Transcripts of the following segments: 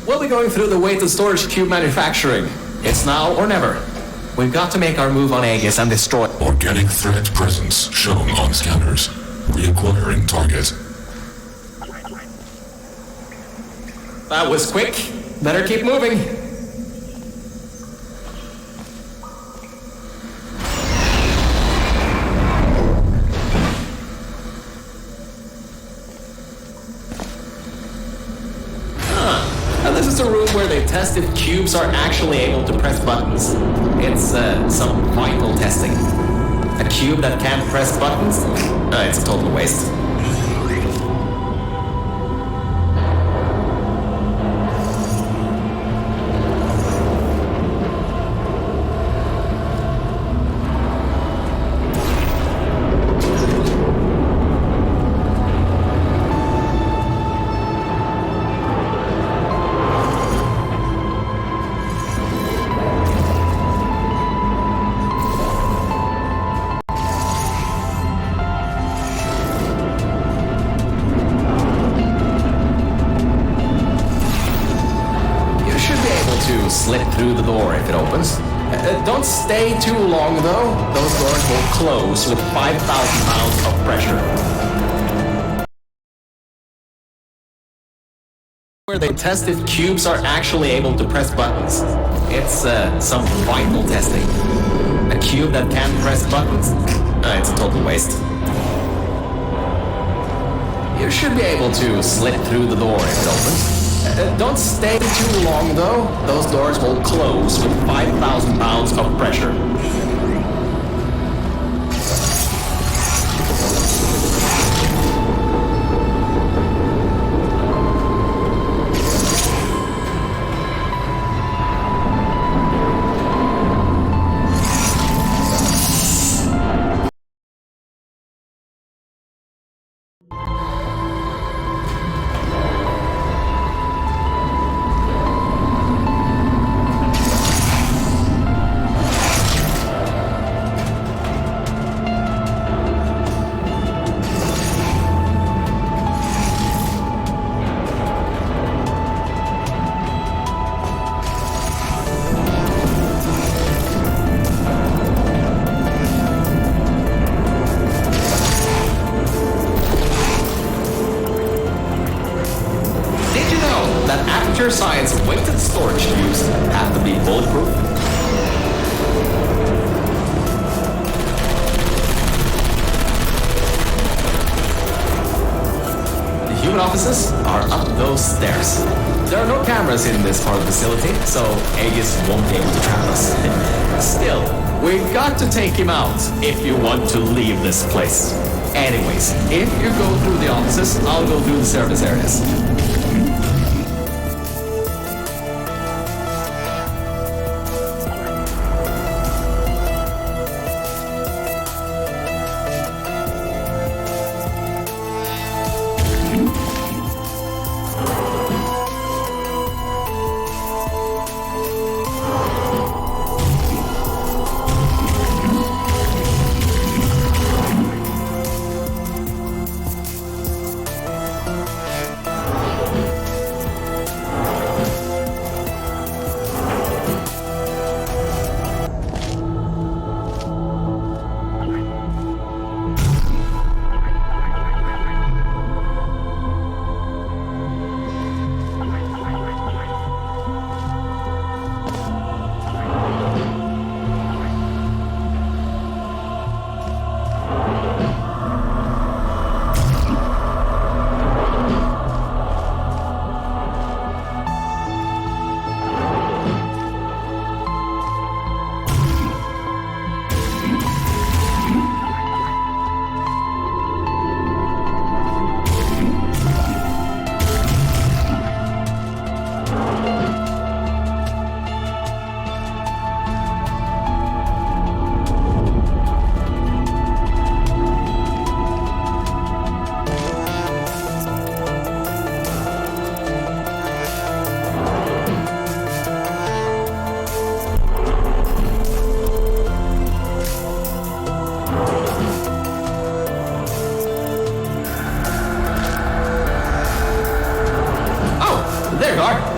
We'll be going through the weighted storage cube manufacturing. It's now or never. We've got to make our move on Aegis and destroy... Organic threat presence shown on scanners. Reacquiring target. That was quick. Better keep moving. This is a room where they test if cubes are actually able to press buttons. It's some vital testing. A cube that can't press buttons? It's a total waste. Slip through the door if it opens. Don't stay too long though. Those doors will close with 5,000 pounds of pressure. Where they test if cubes are actually able to press buttons. It's some vital testing. A cube that can't press buttons? It's a total waste. You should be able to slip through the door if it opens. Don't stay too long though. Those doors will close with 5,000 pounds of pressure. science, weighted storage cubes have to be bulletproof. The human offices are up those stairs. There are no cameras in this part of the facility, so Aegis won't be able to trap us. Still, we've got to take him out if you want to leave this place. Anyways, if you go through the offices, I'll go through the service areas.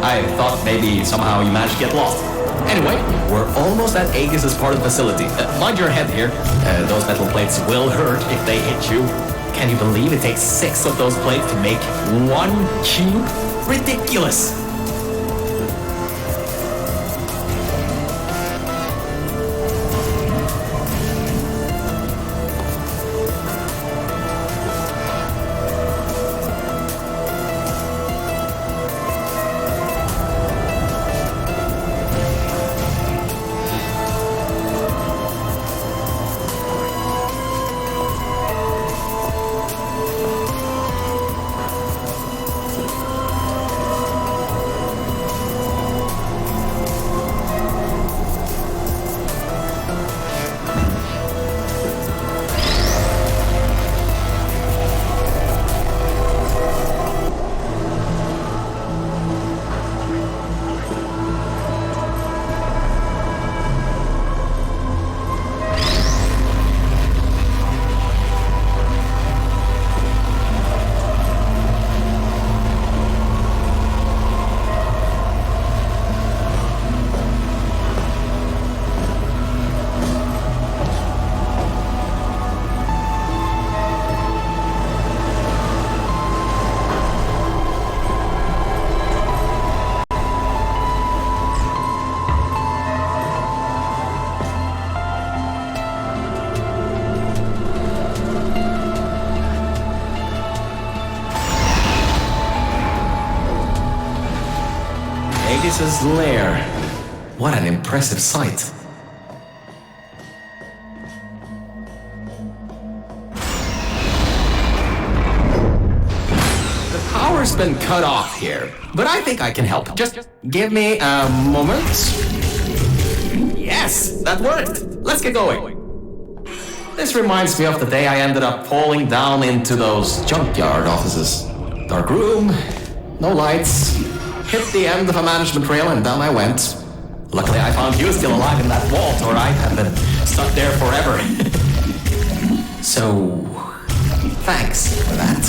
I thought maybe somehow you managed to get lost. Anyway, we're almost at Aegis' part of the facility. Mind your head here. Those metal plates will hurt if they hit you. Can you believe it takes 6 of those plates to make 1 cube? Ridiculous! Aegis' lair. What an impressive sight. The power's been cut off here, but I think I can help. Just give me a moment. Yes, that worked. Let's get going. This reminds me of the day I ended up falling down into those junkyard offices. Dark room, no lights. Hit the end of a management rail and down I went. Luckily I found you still alive in that vault, or I'd have been stuck there forever. So, thanks for that.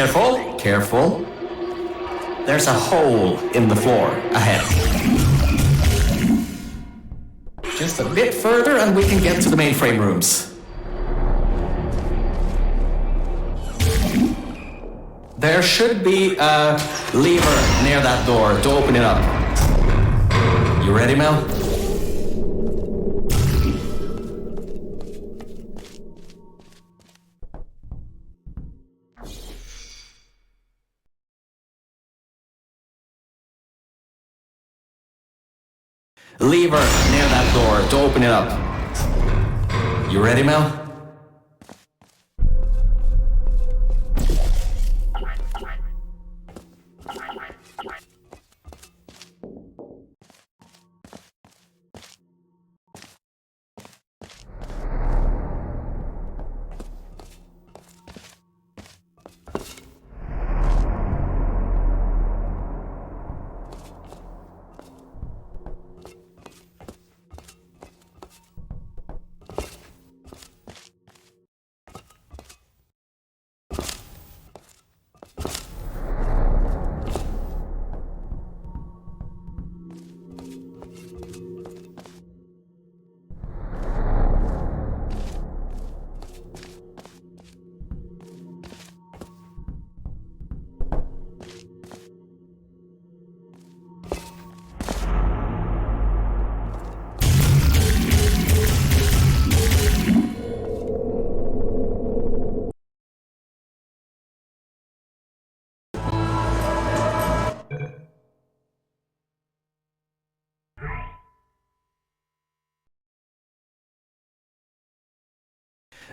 Careful, careful. There's a hole in the floor ahead. Just a bit further and we can get to the mainframe rooms. There should be a lever near that door to open it up. You ready, Mel? Lever near that door to open it up. You ready, Mel?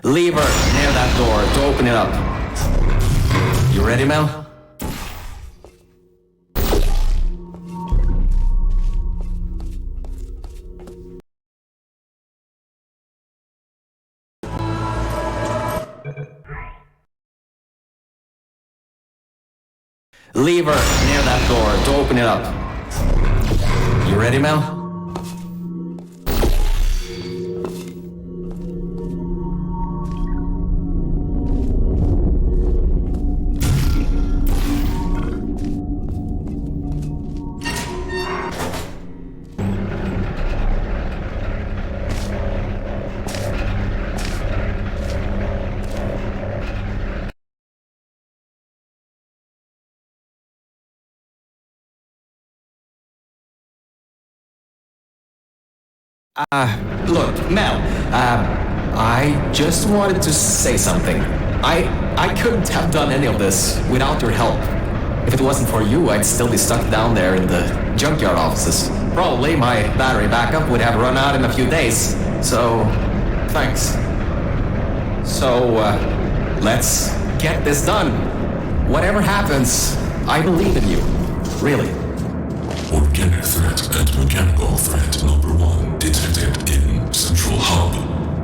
Lever near that door to open it up. You ready, Mel? Lever near that door to open it up. You ready, Mel? Look, Mel, I just wanted to say something. I couldn't have done any of this without your help. If it wasn't for you, I'd still be stuck down there in the junkyard offices. Probably my battery backup would have run out in a few days. So, thanks. So, let's get this done. Whatever happens, I believe in you. Really. Organic threat and mechanical threat number 1 detected in Central Hub.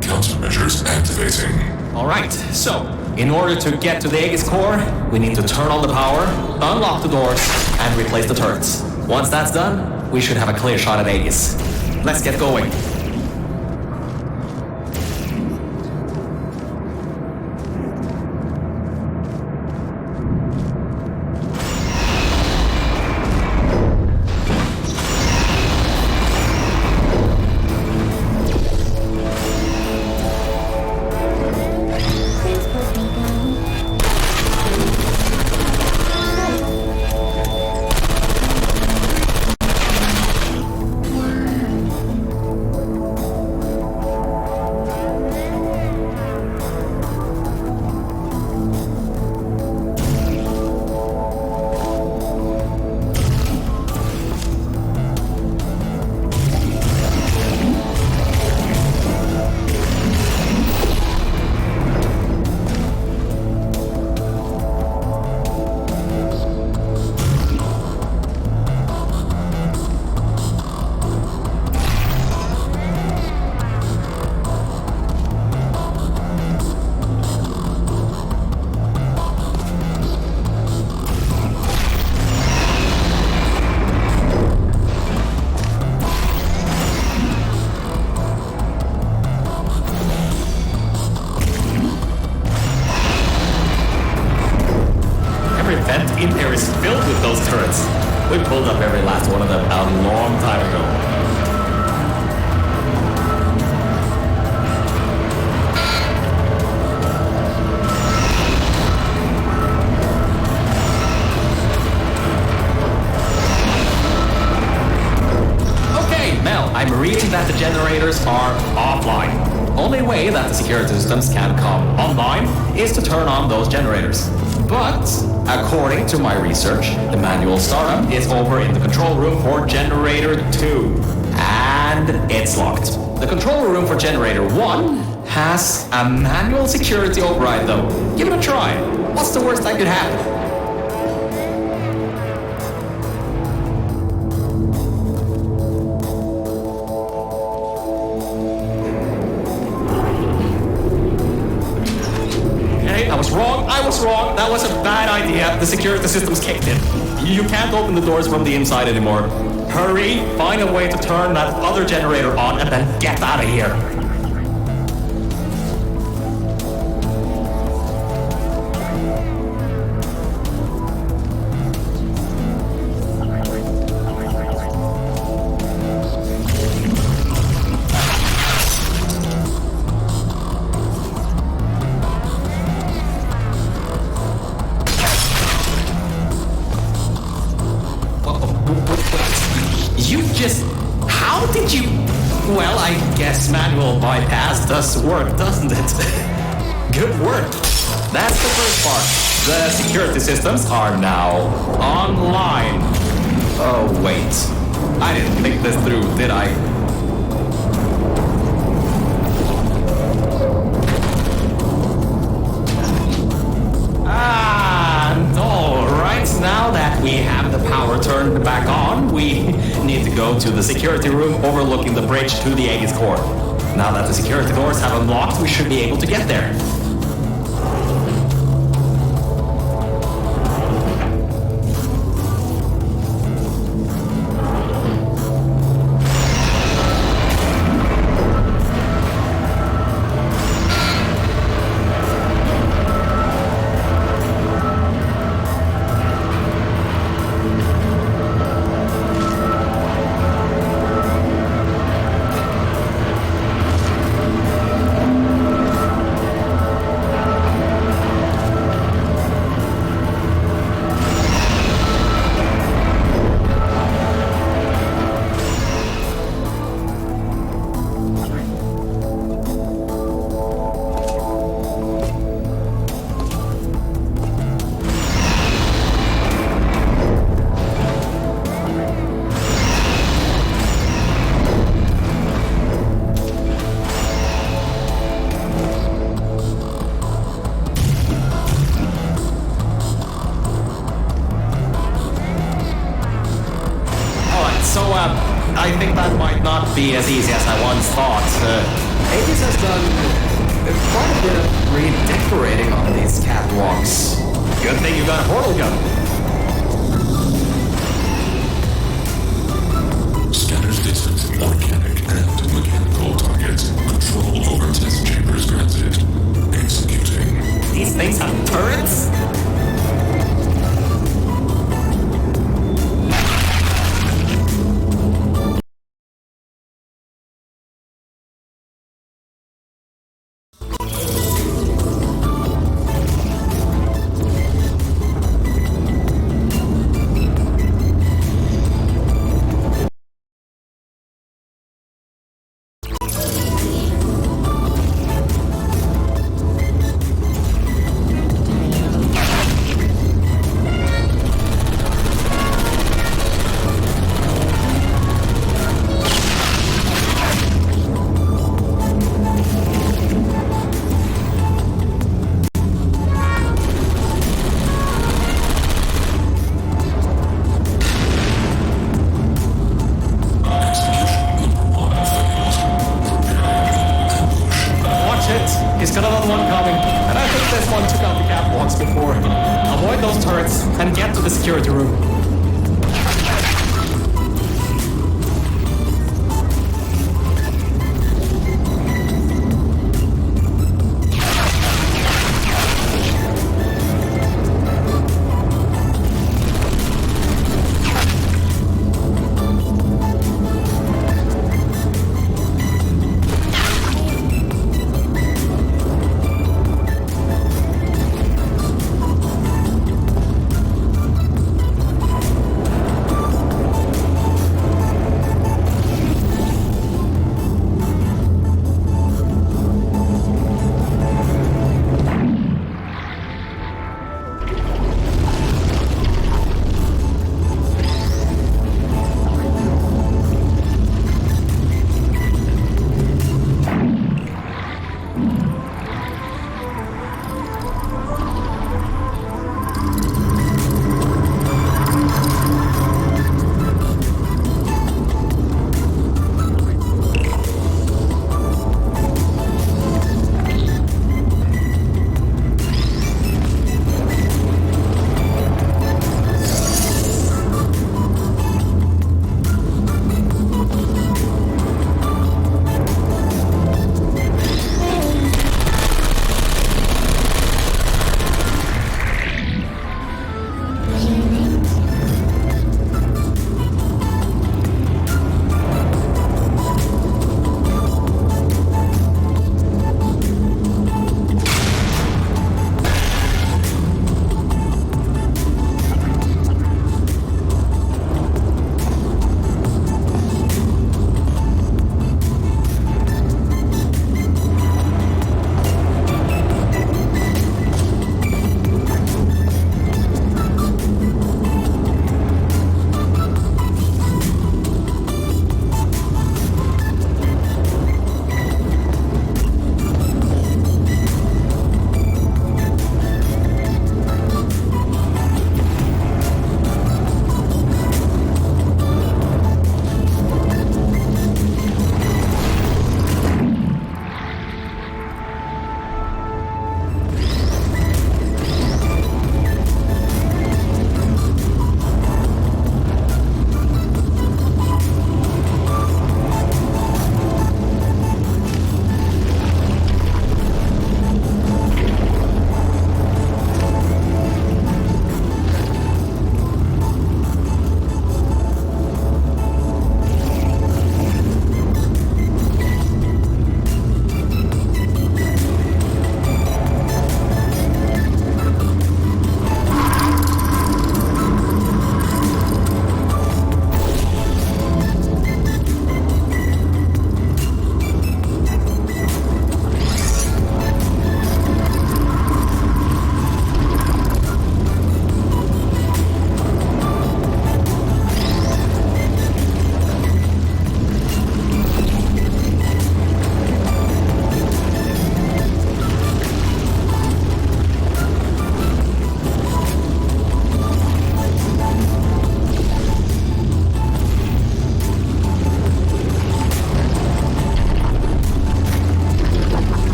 Countermeasures activating. Alright, so, in order to get to the Aegis core, we need to turn on the power, unlock the doors, and replace the turrets. Once that's done, we should have a clear shot at Aegis. Let's get going. generators filled with those turrets. We pulled up every last one of them a long time ago. I'm reading that the generators are offline. Only way that the security systems can come online is to turn on those generators. But, according to my research, the manual startup is over in the control room for generator 2. And it's locked. The control room for generator 1 has a manual security override though. Give it a try. What's the worst that could happen? I was wrong. That was a bad idea. The security systems kicked in. You can't open the doors from the inside anymore. Hurry, find a way to turn that other generator on and then get out of here. How did you... Well, I guess manual bypass does work, doesn't it? Good work. That's the first part. The security systems are now online. Oh, wait. I didn't think this through, did I? Now that we have the power turned back on, we need to go to the security room overlooking the bridge to the Aegis core. Now that the security doors have unlocked, we should be able to get there. I think that might not be as easy as I once thought. Aegis has done quite a bit of redecorating on these catwalks. Good thing you got a portal gun. Scanners detect organic and mechanical targets. Control over test chambers granted. Executing. These things have turrets? He's got another one coming, and I think this one took out the catwalks before. Avoid those turrets and get to the security room.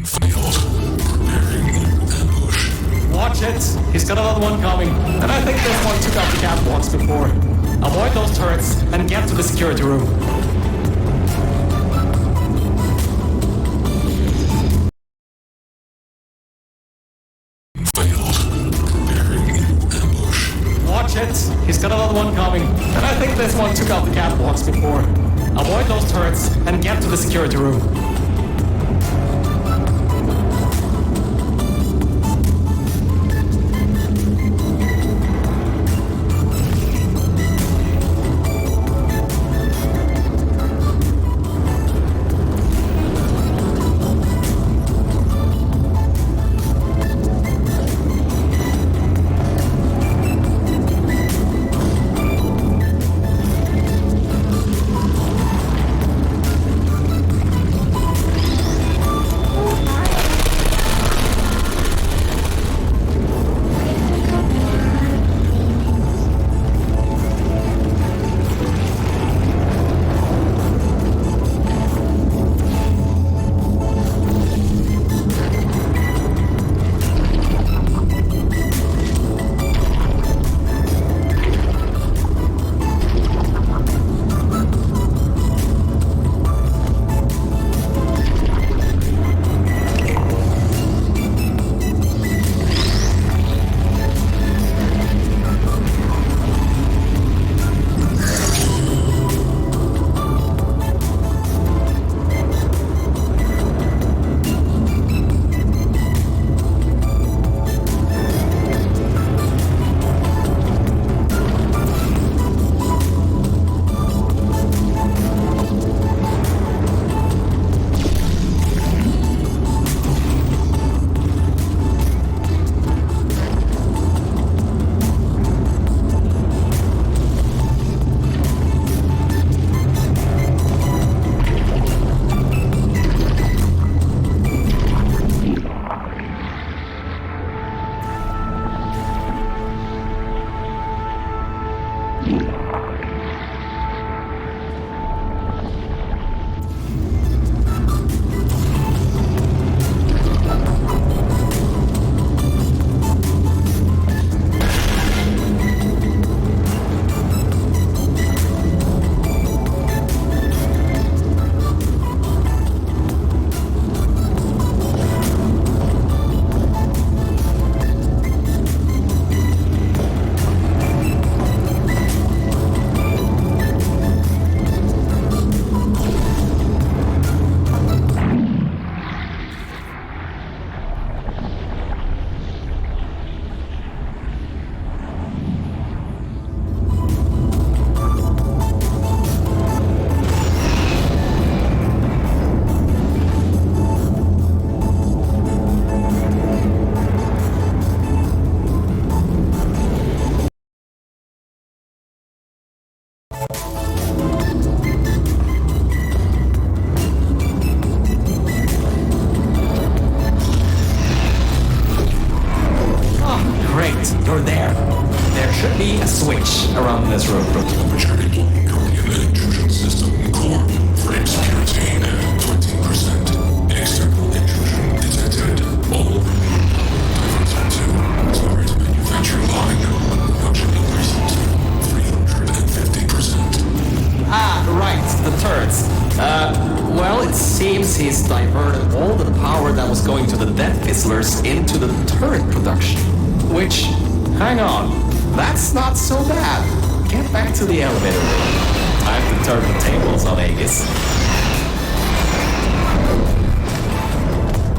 Failed. Preparing new ambush. Watch it! He's got another one coming. And I think this one took out the catwalks before. Avoid those turrets and get to the security room. Failed. Preparing new ambush. Watch it! He's got another one coming. And I think this one took out the catwalks before. Avoid those turrets and get to the security room. You're there. There should be a switch around this room. Temperature deploying Guardian intrusion system core. Frame security at 20%. External intrusion detected. All diverted to turret manufacturing line. Production increases 350%. Ah, right, the turrets. Well, it seems he's diverted all the power that was going to the death fizzlers into the turret production. Which, hang on, that's not so bad. Get back to the elevator room. Time to turn the tables on Aegis.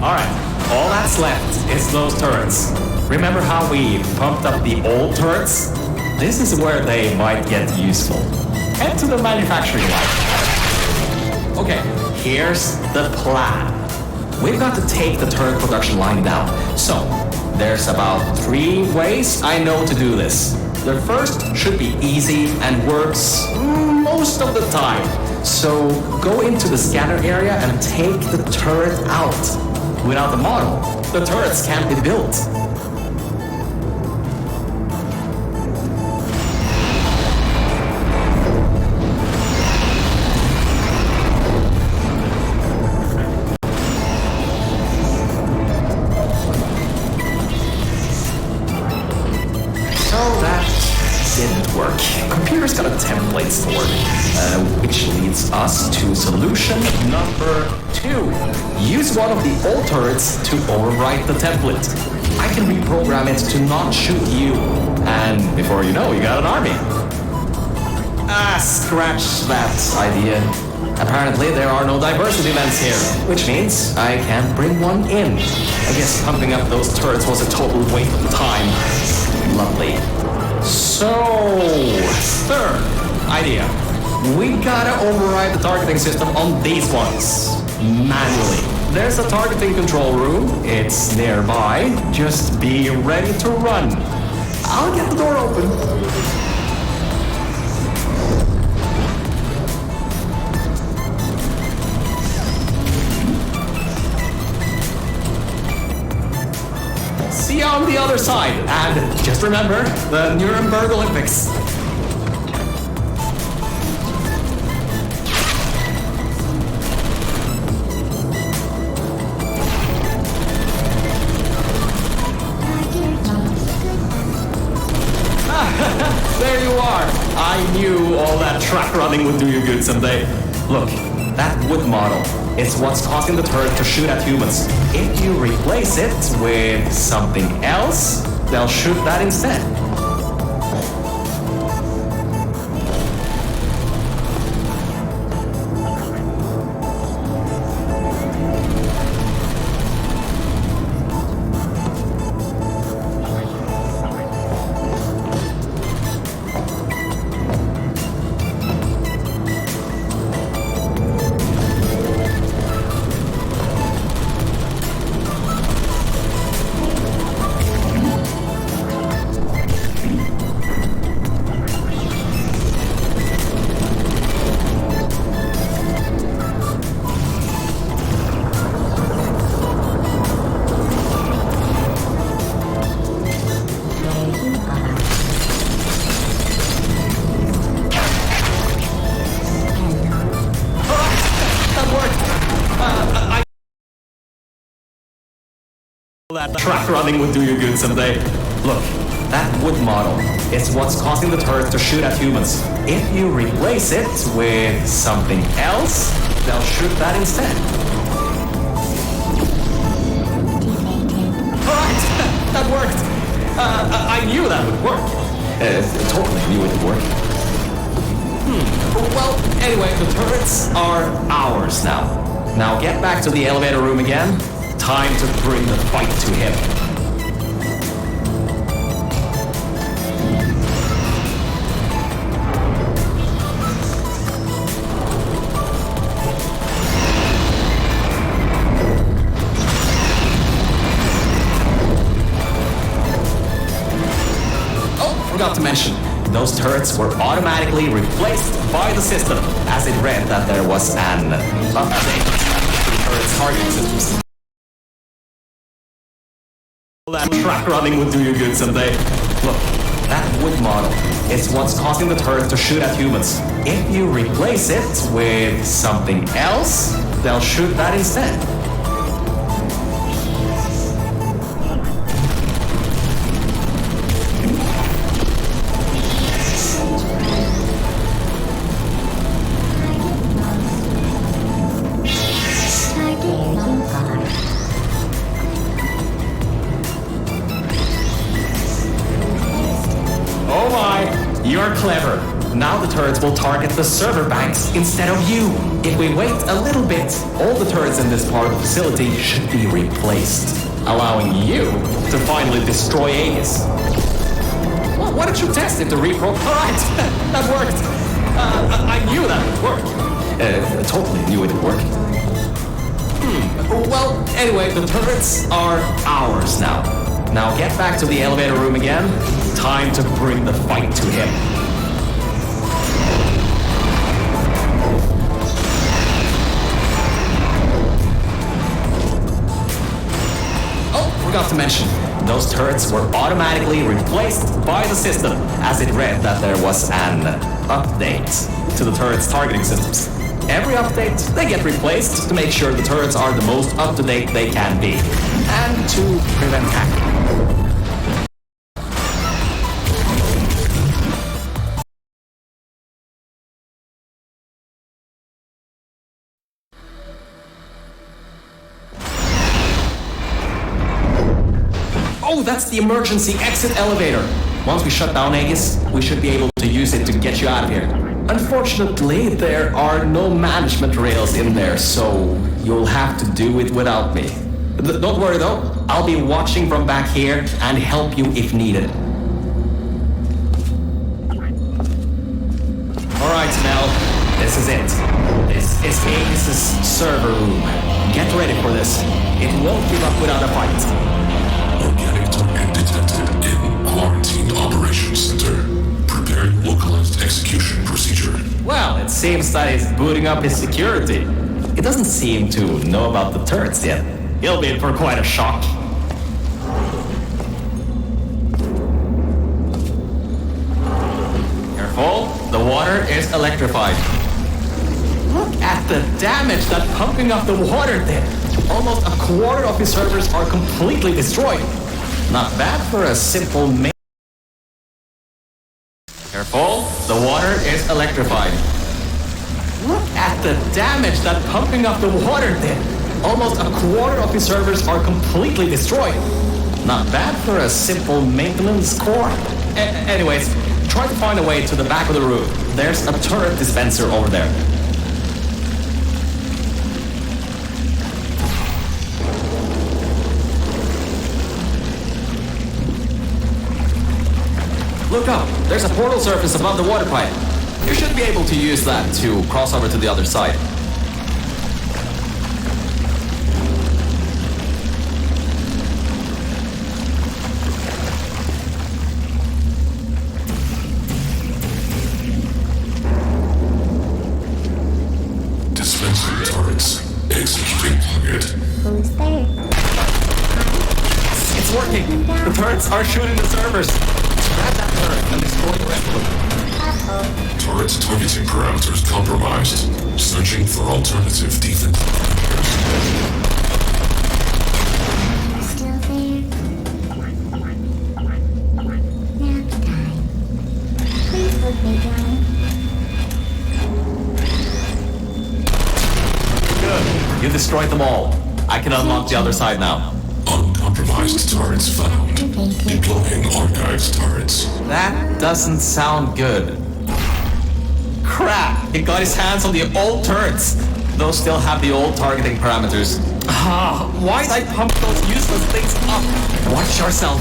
Alright, all that's left is those turrets. Remember how we pumped up the old turrets? This is where they might get useful. Head to the manufacturing line. Okay, here's the plan. We've got to take the turret production line down. So, there's about 3 ways I know to do this. The first should be easy and works most of the time. So go into the scanner area and take the turret out. Without the model, the turrets can't be built. Solution number 2. Use one of the old turrets to overwrite the template. I can reprogram it to not shoot you. And before you know, you got an army. Scratch that idea. Apparently there are no diversity events here, which means I can't bring one in. I guess pumping up those turrets was a total waste of time. Lovely. So, third idea. We gotta override the targeting system on these ones. Manually. There's a targeting control room. It's nearby. Just be ready to run. I'll get the door open. See you on the other side, and just remember the Nuremberg Olympics. There you are. I knew all that track running would do you good someday. Look, that wood model, it's what's causing the turret to shoot at humans. If you replace it with something else, they'll shoot that instead. That track running would do you good someday. Look, that wood model, it's what's causing the turret to shoot at humans. If you replace it with something else, they'll shoot that instead. Alright, that worked. I knew that would work. Totally knew it would work. Well, anyway, the turrets are ours now. Now get back to the elevator room again. Time to bring the fight to him. Oh, forgot to mention, those turrets were automatically replaced by the system, as it read that there was an update to the turret's targeting systems. That track running would do you good someday. Look, that wood model, it's what's causing the turret to shoot at humans. If you replace it with something else, they'll shoot that instead. Oh my, you're clever. Now the turrets will target the server banks instead of you. If we wait a little bit, all the turrets in this part of the facility should be replaced, allowing you to finally destroy Aegis. Well, why don't you test it to repro? Alright, that worked. I knew that would work. Totally knew it would work. Well, anyway, the turrets are ours now. Now get back to the elevator room again. Time to bring the fight to him. Oh, forgot to mention, those turrets were automatically replaced by the system, as it read that there was an update to the turret's targeting systems. Every update, they get replaced to make sure the turrets are the most up-to-date they can be, and to prevent hacking. Oh, that's the emergency exit elevator. Once we shut down Aegis, we should be able to use it to get you out of here. Unfortunately, there are no management rails in there, so you'll have to do it without me. Don't worry though, I'll be watching from back here and help you if needed. Alright, Mel, this is it. This is Aegis' server room. Get ready for this. It won't give up without a fight. Organic target detected in Quarantine Operations Center. Preparing localized execution procedure. Well, it seems that he's booting up his security. He doesn't seem to know about the turrets yet. He'll be in for quite a shock. Careful, the water is electrified. Look at the damage that's pumping up the water there. Almost a quarter of his servers are completely destroyed. Not bad for a simple main. Careful, the water is electrified. Look at the damage that's pumping up the water there. Almost a quarter of his servers are completely destroyed. Not bad for a simple maintenance core. Anyways, try to find a way to the back of the room. There's a turret dispenser over there. Look up, there's a portal surface above the water pipe. You should be able to use that to cross over to the other side. Dispensing turrets. Executing target. Who's there? It's working! The turrets are shooting the servers! Grab that turret and destroy the rest of them. Turret targeting parameters compromised. Searching for alternative defense. Still there? Nap time. Please put me down. Good. You destroyed them all. I can unlock the other side now. Uncompromised turrets found. Deploying archived turrets. That doesn't sound good. Crap! He got his hands on the old turrets. Those still have the old targeting parameters. Why did I pump those useless things up? Watch yourself.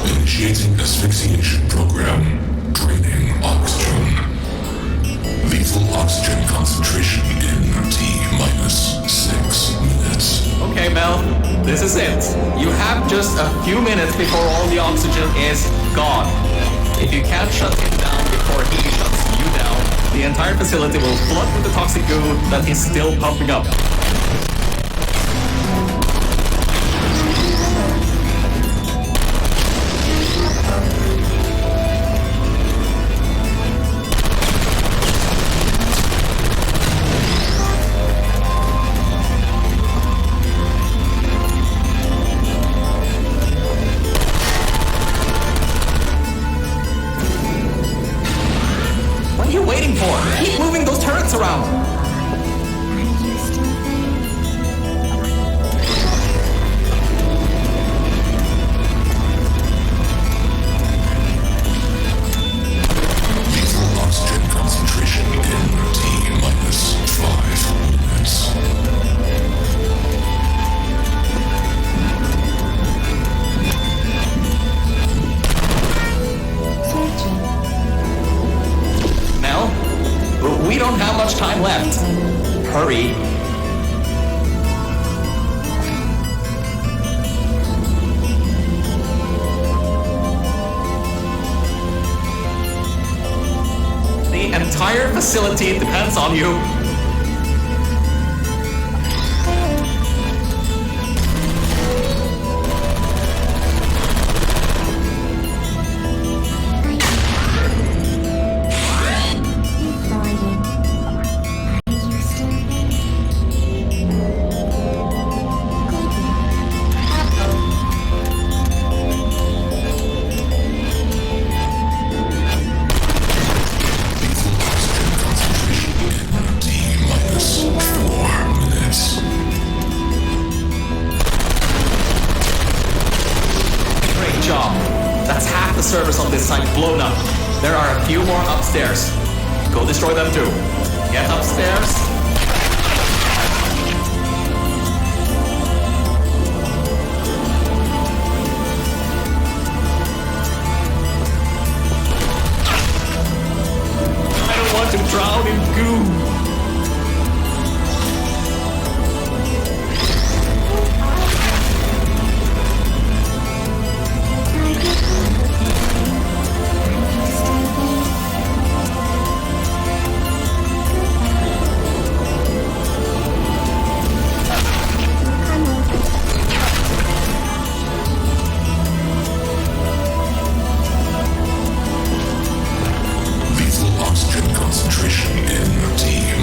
Initiating asphyxiation program. Draining oxygen. Lethal oxygen concentration in T-6 minutes. Okay, Mel, this is it. You have just a few minutes before all the oxygen is gone. If you can't shut him down before he shuts you down, the entire facility will flood with the toxic goo that he's still pumping up. What are you waiting for? Keep moving those turrets around! Are you still there? Lethal oxygen concentration in T-5 minutes. Searching. Mel, we don't have much time left. Hurry. The entire facility depends on you. That's half the servers on this site blown up. There are a few more upstairs. Go destroy them too. Get upstairs. I don't want to drown in goo. Lethal oxygen concentration in team.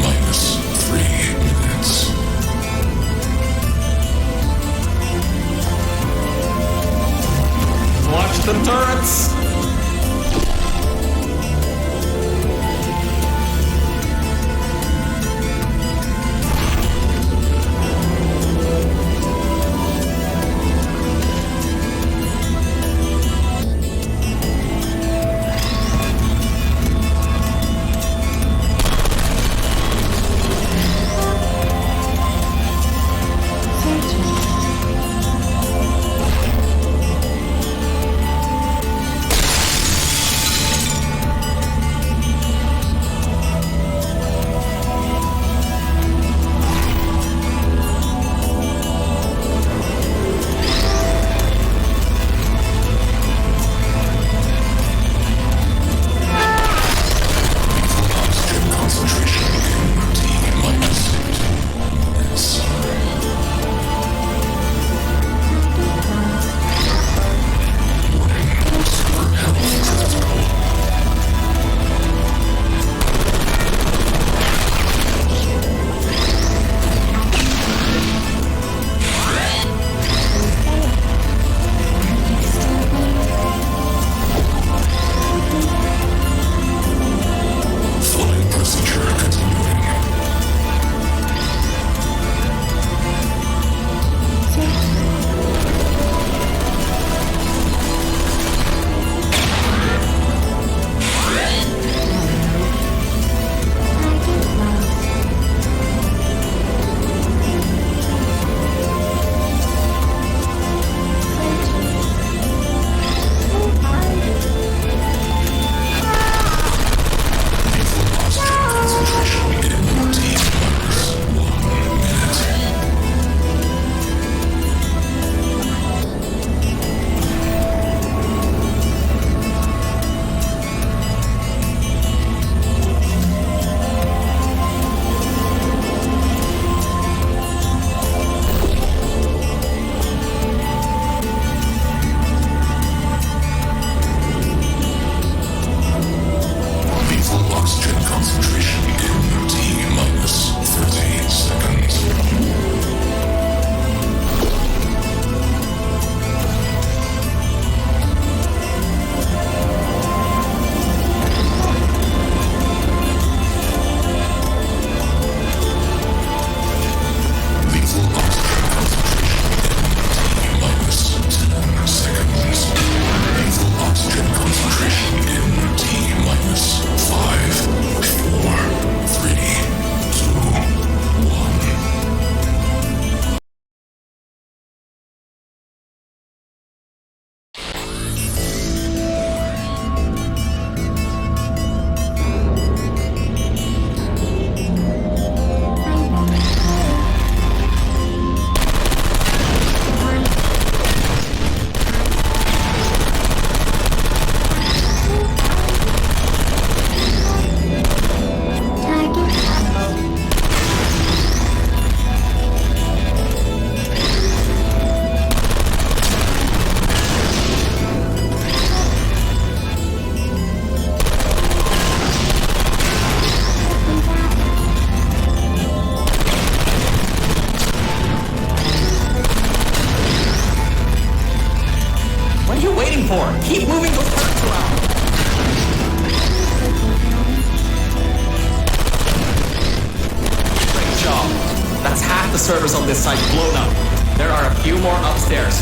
the servers on this site blown up. There are a few more upstairs.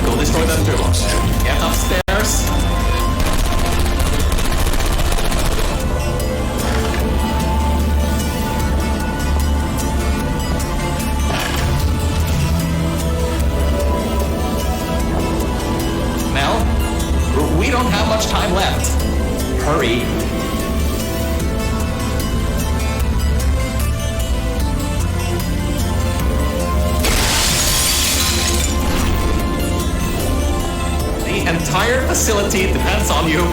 Go destroy them too. Get upstairs. Mel, we don't have much time left. Hurry. The entire facility depends on you.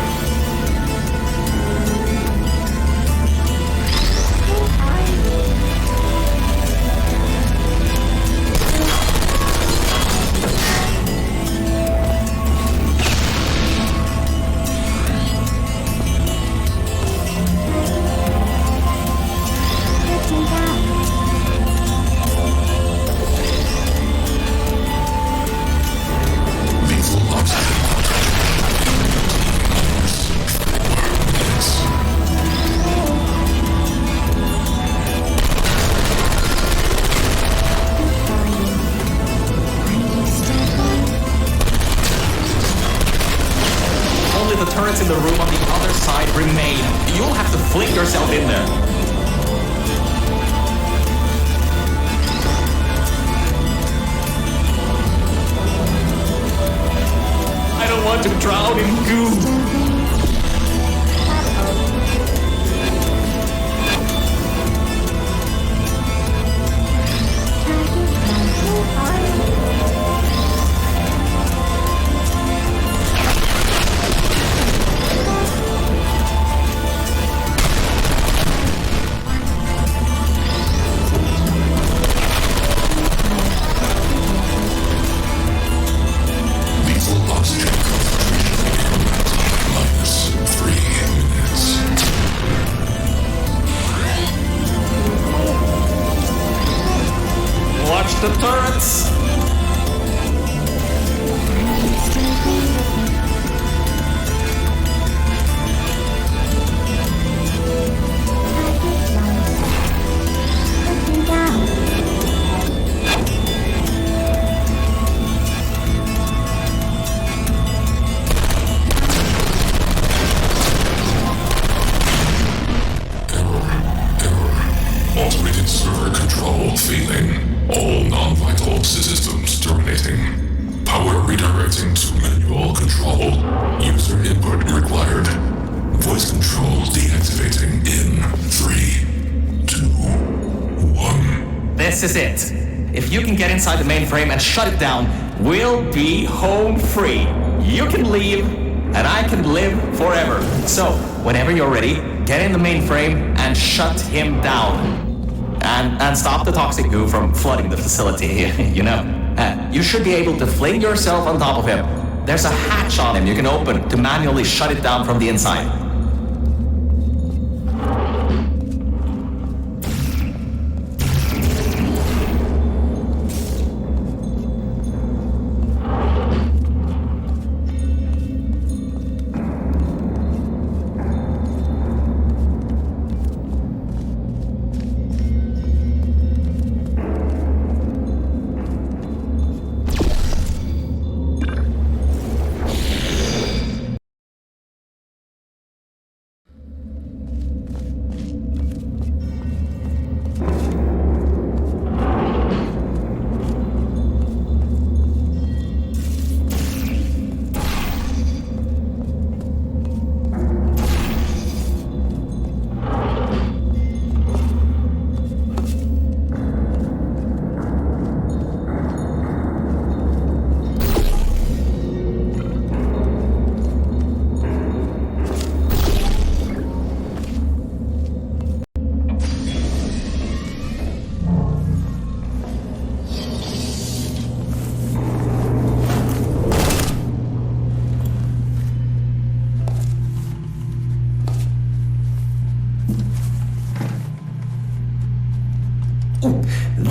Only the turrets in the room on the other side remain. You'll have to fling yourself in there. I don't want to drown in goo. Lethal oxygen concentration -3 minutes. Watch the turrets. Automated server control failing. All non-vital systems terminating. Power redirecting to manual control. User input required. Voice control deactivating in 3, 2, 1. This is it. If you can get inside the mainframe and shut it down, we'll be home free. You can leave, and I can live forever. So, whenever you're ready, get in the mainframe and shut him down. And stop the toxic goo from flooding the facility, you know. You should be able to fling yourself on top of him. There's a hatch on him you can open to manually shut it down from the inside.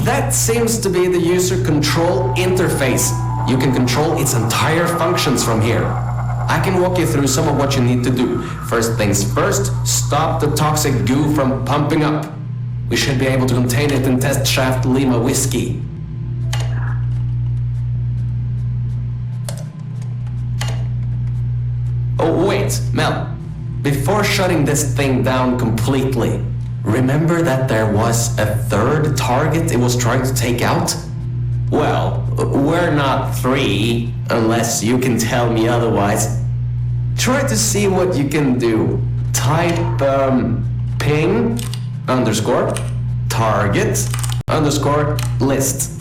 That seems to be the user control interface. You can control its entire functions from here. I can walk you through some of what you need to do. First things first, stop the toxic goo from pumping up. We should be able to contain it in test shaft Lima Whiskey. Oh, wait, Mel. Before shutting this thing down completely, remember that there was a third target it was trying to take out? Well, we're not three, unless you can tell me otherwise. Try to see what you can do. Type, ping, underscore, target, underscore, list.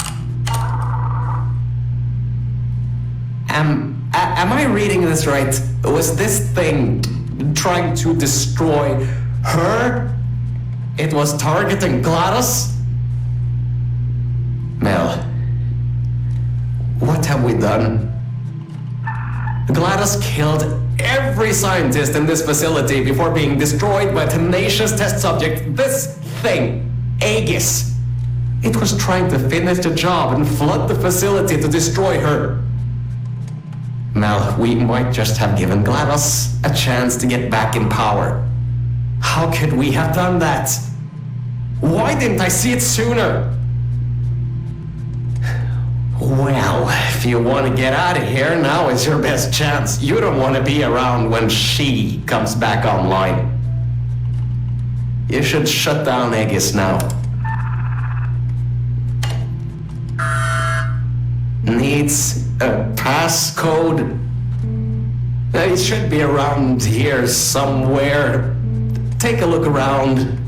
Am I reading this right? Was this thing trying to destroy her? It was targeting GLaDOS? Mel, what have we done? GLaDOS killed every scientist in this facility before being destroyed by a tenacious test subject. This thing, Aegis. It was trying to finish the job and flood the facility to destroy her. Mel, we might just have given GLaDOS a chance to get back in power. How could we have done that? Why didn't I see it sooner? Well, if you want to get out of here, now is your best chance. You don't want to be around when she comes back online. You should shut down Aegis now. Needs a passcode. It should be around here somewhere. Take a look around.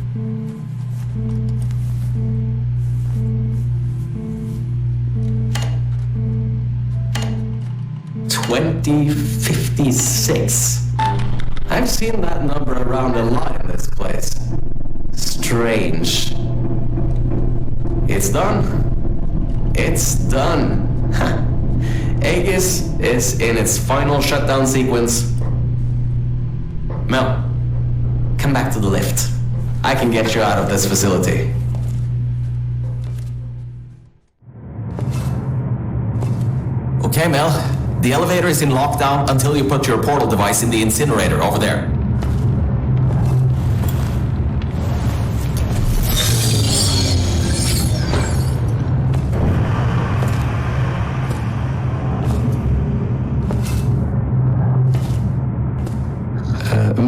$2056. I've seen that number around a lot in this place. Strange. It's done. It's done. Aegis is in its final shutdown sequence. Mel, come back to the lift. I can get you out of this facility. Okay, Mel. The elevator is in lockdown until you put your portal device in the incinerator over there.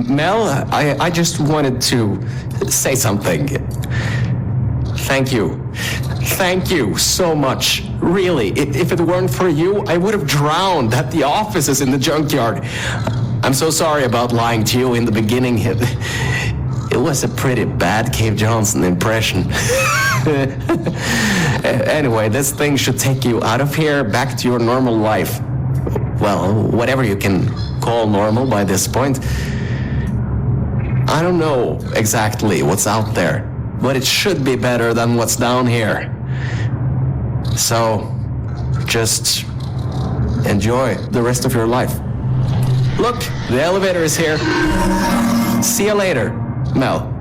Mel, I just wanted to say something. Thank you. Thank you so much. Really, if it weren't for you, I would have drowned at the offices in the junkyard. I'm so sorry about lying to you in the beginning. It was a pretty bad Cave Johnson impression. Anyway, this thing should take you out of here, back to your normal life. Well, whatever you can call normal by this point. I don't know exactly what's out there, but it should be better than what's down here. So, just enjoy the rest of your life. Look, the elevator is here. See you later, Mel.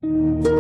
time.